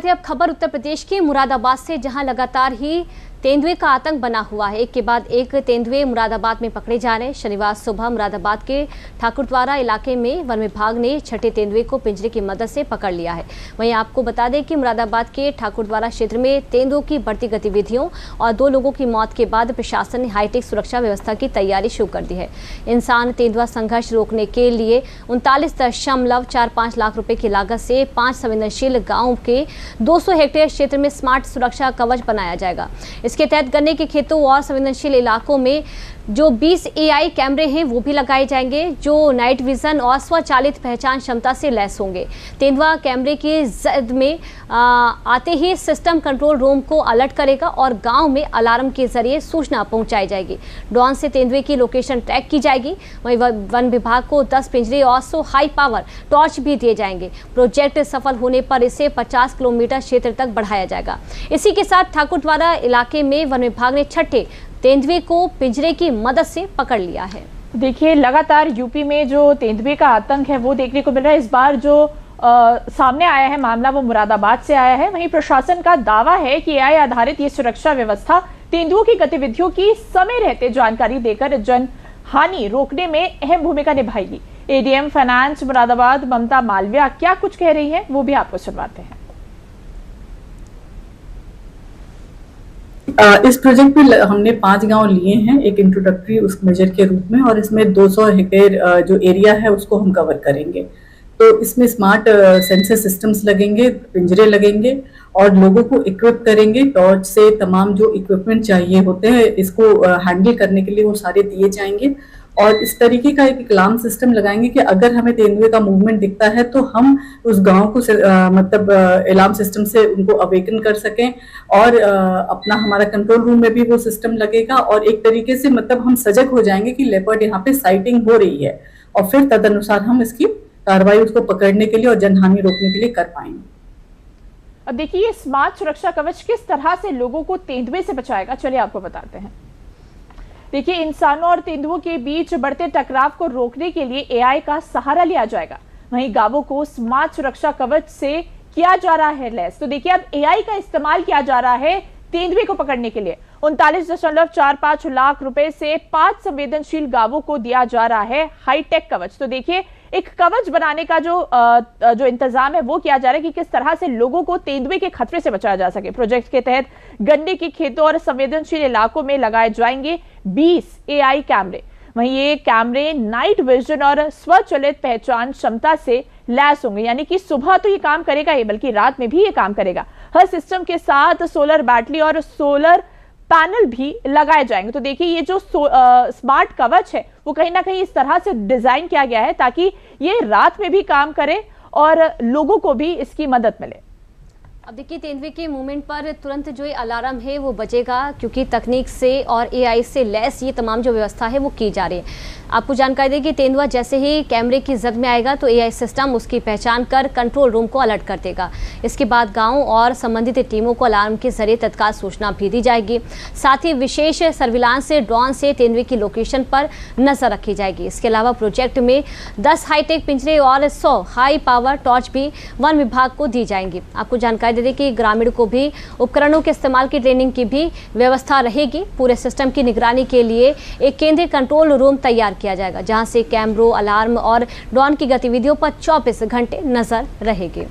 अब खबर उत्तर प्रदेश के मुरादाबाद से, जहां लगातार ही तेंदुए का आतंक बना हुआ है। एक के बाद एक तेंदुए मुरादाबाद में पकड़े जा रहे हैं। शनिवार सुबह मुरादाबाद के ठाकुरद्वारा इलाके में वन विभाग ने छठे तेंदुए को पिंजरे की मदद से पकड़ लिया है। वहीं आपको बता दें कि मुरादाबाद के ठाकुरद्वारा क्षेत्र में तेंदुओं की बढ़ती गतिविधियों और 2 लोगों की मौत के बाद प्रशासन ने हाईटेक सुरक्षा व्यवस्था की तैयारी शुरू कर दी है। इंसान तेंदुआ संघर्ष रोकने के लिए 39.45 लाख रुपए की लागत से 5 संवेदनशील गाँव के 200 हेक्टेयर क्षेत्र में स्मार्ट सुरक्षा कवच बनाया जाएगा। इसके तहत गन्ने के खेतों और संवेदनशील इलाकों में जो 20 AI कैमरे हैं वो भी लगाए जाएंगे, जो नाइट विजन और स्वचालित पहचान क्षमता से लैस होंगे। तेंदुआ कैमरे की जद में आते ही सिस्टम कंट्रोल रूम को अलर्ट करेगा और गांव में अलार्म के जरिए सूचना पहुंचाई जाएगी। ड्रोन से तेंदुए की लोकेशन ट्रैक की जाएगी। वहीं वन विभाग को 10 पिंजरे और 100 हाई पावर टॉर्च भी दिए जाएंगे। प्रोजेक्ट सफल होने पर इसे 50 किलोमीटर क्षेत्र तक बढ़ाया जाएगा। इसी के साथ ठाकुरद्वारा इलाके में वन विभाग ने छठे तेंदुए को पिंजरे की मदद से पकड़ लिया है। देखिए, लगातार यूपी में जो तेंदुए का आतंक है वो देखने को मिल रहा है। इस बार जो सामने आया है मामला वो मुरादाबाद से आया है। वहीं प्रशासन का दावा है कि AI आधारित ये सुरक्षा व्यवस्था तेंदुओं की गतिविधियों की समय रहते जानकारी देकर जन हानि रोकने में अहम भूमिका निभाएगी। ADM फाइनेंस मुरादाबाद ममता मालविया क्या कुछ कह रही है वो भी आपको सुनवाते हैं। इस प्रोजेक्ट में हमने 5 गांव लिए हैं एक इंट्रोडक्टरी उस मेजर के रूप में, और इसमें 200 हेक्टेयर जो एरिया है उसको हम कवर करेंगे। तो इसमें स्मार्ट सेंसर सिस्टम्स लगेंगे, पिंजरे लगेंगे और लोगों को इक्विप करेंगे। टॉर्च से तमाम जो इक्विपमेंट चाहिए होते हैं इसको हैंडल करने के लिए वो सारे दिए जाएंगे। और इस तरीके का एक अलार्म सिस्टम लगाएंगे कि अगर हमें तेंदुए का मूवमेंट दिखता है तो हम उस गांव को मतलब अलार्म सिस्टम से उनको अवेकन कर सकें। और अपना हमारा कंट्रोल रूम में भी वो सिस्टम लगेगा और एक तरीके से मतलब हम सजग हो जाएंगे कि लेपर्ड यहाँ पे साइटिंग हो रही है, और फिर तदनुसार हम इसकी कार्रवाई उसको पकड़ने के लिए और जनहानि रोकने के लिए कर पाएंगे। अब देखिए, ये स्मार्ट सुरक्षा कवच किस तरह से लोगों को तेंदुए से बचाएगा, चलिए आपको बताते हैं। देखिए, इंसानों और तेंदुओं के बीच बढ़ते टकराव को रोकने के लिए AI का सहारा लिया जाएगा। वहीं गांवों को स्मार्ट सुरक्षा कवच से किया जा रहा है लैस। तो देखिए, अब AI का इस्तेमाल किया जा रहा है तेंदुए को पकड़ने के लिए। 39.45 लाख रुपए से 5 संवेदनशील गांवों को दिया जा रहा है हाईटेक कवच। तो देखिए, एक कवच बनाने का जो इंतजाम है वो किया जा रहा है कि किस तरह से लोगों को तेंदुए के खतरे से बचाया जा सके। प्रोजेक्ट के तहत गन्ने के खेतों और संवेदनशील इलाकों में लगाए जाएंगे 20 AI कैमरे। वहीं ये कैमरे नाइट विजन और स्वचालित पहचान क्षमता से लैस होंगे, यानी कि सुबह तो ये काम करेगा ही बल्कि रात में भी ये काम करेगा। हर सिस्टम के साथ सोलर बैटरी और सोलर पैनल भी लगाए जाएंगे। तो देखिए, ये जो स्मार्ट कवच है वो कहीं ना कहीं इस तरह से डिजाइन किया गया है ताकि ये रात में भी काम करे और लोगों को भी इसकी मदद मिले। अब देखिए, तेंदुए के मूवमेंट पर तुरंत जो अलार्म है वो बजेगा, क्योंकि तकनीक से और AI से लैस ये तमाम जो व्यवस्था है वो की जा रही है। आपको जानकारी दें कि तेंदुआ जैसे ही कैमरे की जद में आएगा तो AI सिस्टम उसकी पहचान कर कंट्रोल रूम को अलर्ट कर देगा। इसके बाद गांव और संबंधित टीमों को अलार्म के जरिए तत्काल सूचना भी दी जाएगी। साथ ही विशेष सर्विलांस ड्रोन से तेंदुए की लोकेशन पर नजर रखी जाएगी। इसके अलावा प्रोजेक्ट में 10 हाईटेक पिंजरे और 100 हाई पावर टॉर्च भी वन विभाग को दी जाएंगी। आपको जानकारी दे दें कि ग्रामीण को भी उपकरणों के इस्तेमाल की ट्रेनिंग की भी व्यवस्था रहेगी। पूरे सिस्टम की निगरानी के लिए एक केंद्रीय कंट्रोल रूम तैयार किया जाएगा, जहां से कैमरों, अलार्म और ड्रोन की गतिविधियों पर 24 घंटे नजर रहेगी।